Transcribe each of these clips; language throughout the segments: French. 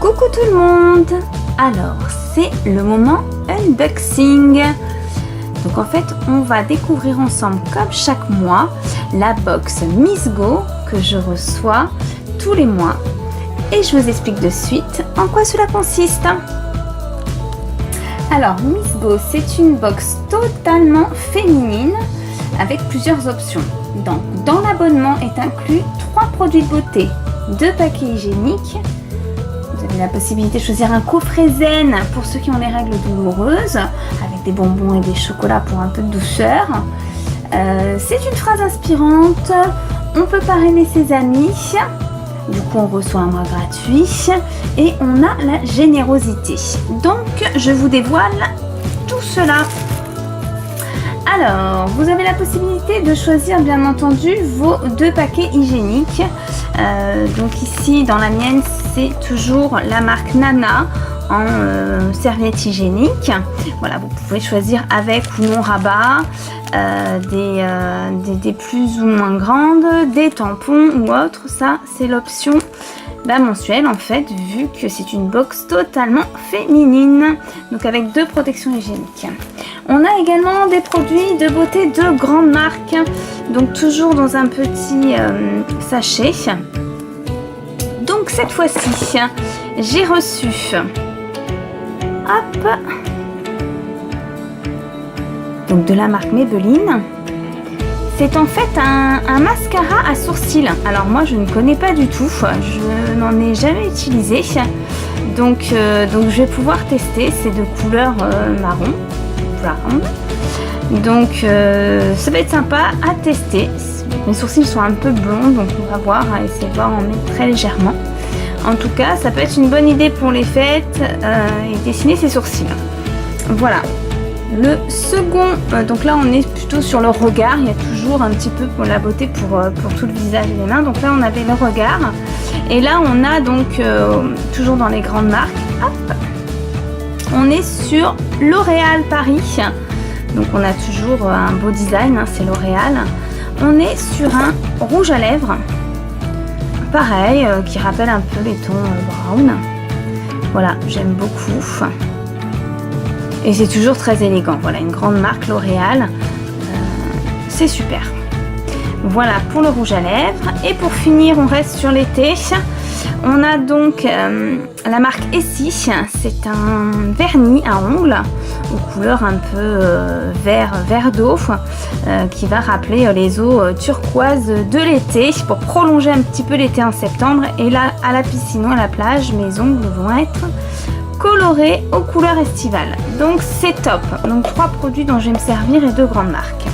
Coucou tout le monde. Alors c'est le moment unboxing. Donc en fait on va découvrir ensemble comme chaque mois la box Miss Go que je reçois tous les mois et je vous explique de suite en quoi cela consiste. Alors Miss Go, c'est une box totalement féminine avec plusieurs options. Donc dans l'abonnement est inclus 3 produits de beauté, 2 paquets hygiéniques. Vous avez la possibilité de choisir un coffret zen pour ceux qui ont les règles douloureuses, avec des bonbons et des chocolats pour un peu de douceur. C'est une phrase inspirante, on peut parrainer ses amis, du coup on reçoit un mois gratuit et on a la générosité. Donc je vous dévoile tout cela. Alors, vous avez la possibilité de choisir bien entendu vos 2 paquets hygiéniques. Donc ici, dans la mienne, c'est toujours la marque Nana en serviette hygiénique. Voilà, vous pouvez choisir avec ou non rabat, des plus ou moins grandes, des tampons ou autres. Ça, c'est l'option mensuelle en fait, vu que c'est une box totalement féminine. Donc avec 2 protections hygiéniques. On a également des produits de beauté de grandes marques, donc toujours dans un petit sachet. Donc cette fois-ci, j'ai reçu, hop, donc de la marque Maybelline. C'est en fait un mascara à sourcils. Alors moi je ne connais pas du tout, je n'en ai jamais utilisé. Donc je vais pouvoir tester, c'est de couleur marron. Donc ça va être sympa à tester. Mes sourcils sont un peu blonds, donc on va voir, essayer de voir en mettre très légèrement. En tout cas, ça peut être une bonne idée pour les fêtes et dessiner ses sourcils. Voilà. Le second, donc là on est plutôt sur le regard, il y a toujours un petit peu pour la beauté pour tout le visage et les mains. Donc là on avait le regard et là on a donc toujours dans les grandes marques, hop, on est sur L'Oréal Paris. Donc on a toujours un beau design, hein, c'est L'Oréal. On est sur un rouge à lèvres, pareil, qui rappelle un peu les tons brown. Voilà, j'aime beaucoup. Et c'est toujours très élégant. Voilà, une grande marque L'Oréal. C'est super. Voilà pour le rouge à lèvres. Et pour finir, on reste sur l'été. On a donc la marque Essie. C'est un vernis à ongles aux couleurs un peu vert d'eau qui va rappeler les eaux turquoises de l'été pour prolonger un petit peu l'été en septembre. Et là, à la piscine ou à la plage, mes ongles vont être colorés aux couleurs estivales. Donc c'est top. Donc 3 produits dont je vais me servir et 2 grandes marques.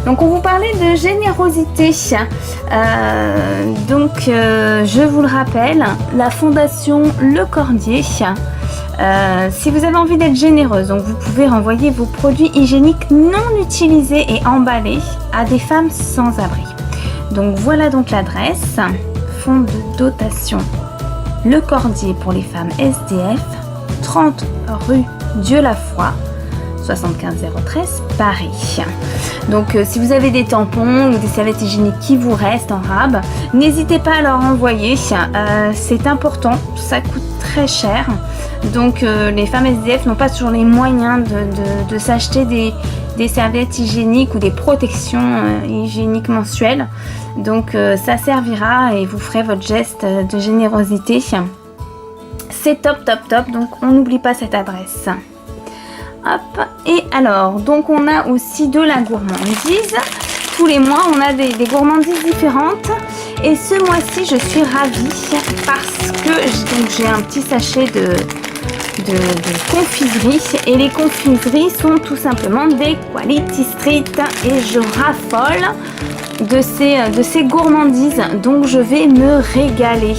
Donc on vous parlait de générosité, je vous le rappelle, la fondation Le Cordier, si vous avez envie d'être généreuse, donc vous pouvez renvoyer vos produits hygiéniques non utilisés et emballés à des femmes sans abri. Donc voilà donc l'adresse, fonds de dotation Le Cordier pour les femmes SDF, 30 rue Dieu-la-Foi, 75013 Paris. Donc si vous avez des tampons ou des serviettes hygiéniques qui vous restent en rab, n'hésitez pas à leur envoyer, c'est important, ça coûte très cher. Donc les femmes SDF n'ont pas toujours les moyens de s'acheter des serviettes hygiéniques ou des protections hygiéniques mensuelles. Donc ça servira et vous ferez votre geste de générosité. C'est top, donc on n'oublie pas cette adresse. Hop, et alors, donc on a aussi de la gourmandise. Tous les mois, on a des gourmandises différentes. Et ce mois-ci, je suis ravie parce que j'ai un petit sachet de confiserie. Et les confiseries sont tout simplement des Quality Street. Et je raffole de ces gourmandises. Donc je vais me régaler.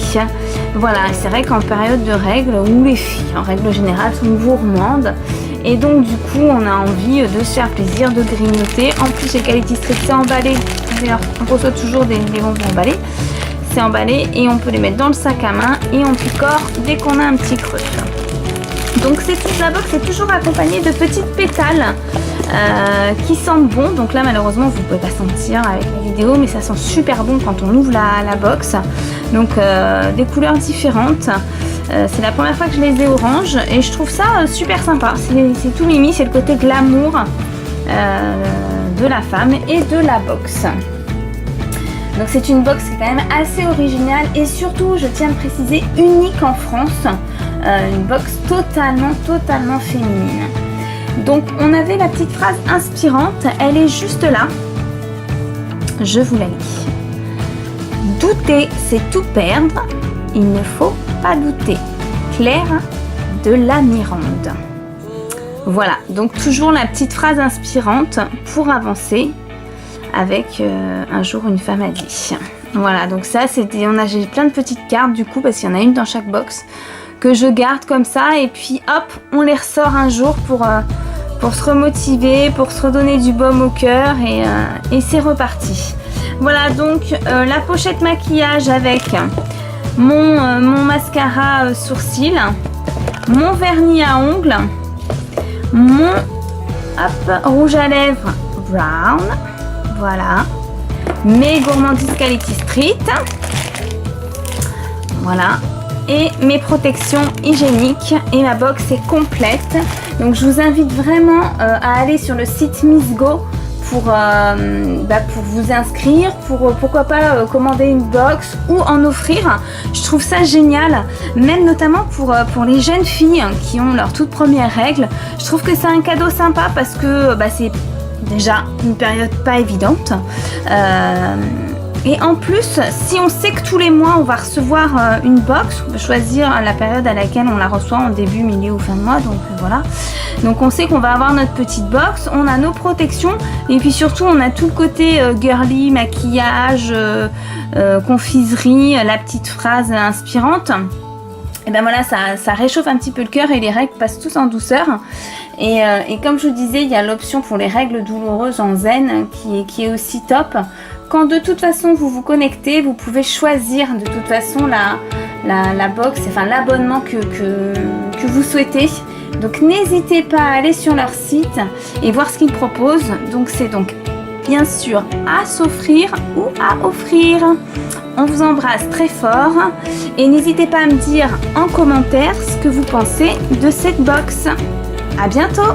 Voilà, c'est vrai qu'en période de règles, où les filles, en règle générale, sont gourmandes. Et donc du coup on a envie de se faire plaisir, de grignoter. En plus chez Quality Street c'est emballé. D'ailleurs on reçoit toujours des bonbons emballés. C'est emballé et on peut les mettre dans le sac à main et on picore dès qu'on a un petit creux. Donc la box est toujours accompagnée de petites pétales qui sentent bon. Donc là malheureusement vous ne pouvez pas sentir avec la vidéo, mais ça sent super bon quand on ouvre la box. Donc des couleurs différentes. C'est la première fois que je les ai orange et je trouve ça super sympa. C'est tout mimi, c'est le côté glamour de la femme et de la box. Donc c'est une box qui est quand même assez originale et surtout, je tiens à préciser, unique en France. Une box totalement féminine. Donc on avait la petite phrase inspirante, elle est juste là. Je vous la lis. Douter, c'est tout perdre. Il ne faut pas douter. Claire de la Mirande. Voilà, donc toujours la petite phrase inspirante pour avancer avec un jour une femme a dit. Voilà, donc ça c'était, j'ai plein de petites cartes du coup parce qu'il y en a une dans chaque box que je garde comme ça et puis hop, on les ressort un jour pour se remotiver, pour se redonner du baume au cœur et c'est reparti. Voilà donc la pochette maquillage avec mon mascara sourcil, mon vernis à ongles, mon rouge à lèvres brown, voilà, mes gourmandises Quality Street, voilà, et mes protections hygiéniques et ma box est complète. Donc je vous invite vraiment à aller sur le site Miss Go pour vous inscrire, pourquoi pas commander une box ou en offrir. Je trouve ça génial, même notamment pour les jeunes filles qui ont leurs toutes premières règles. Je trouve que c'est un cadeau sympa parce que c'est déjà une période pas évidente. Et en plus, si on sait que tous les mois on va recevoir une box, on peut choisir la période à laquelle on la reçoit, en début, milieu ou fin de mois, donc voilà. Donc on sait qu'on va avoir notre petite box, on a nos protections et puis surtout on a tout le côté girly, maquillage, confiserie, la petite phrase inspirante. Et ben voilà, ça réchauffe un petit peu le cœur et les règles passent tous en douceur. Et comme je vous disais, il y a l'option pour les règles douloureuses en zen qui est aussi top. Quand de toute façon vous vous connectez, vous pouvez choisir de toute façon la box, enfin l'abonnement que vous souhaitez. Donc n'hésitez pas à aller sur leur site et voir ce qu'ils proposent. Donc c'est donc bien sûr à s'offrir ou à offrir. On vous embrasse très fort et n'hésitez pas à me dire en commentaire ce que vous pensez de cette box. À bientôt!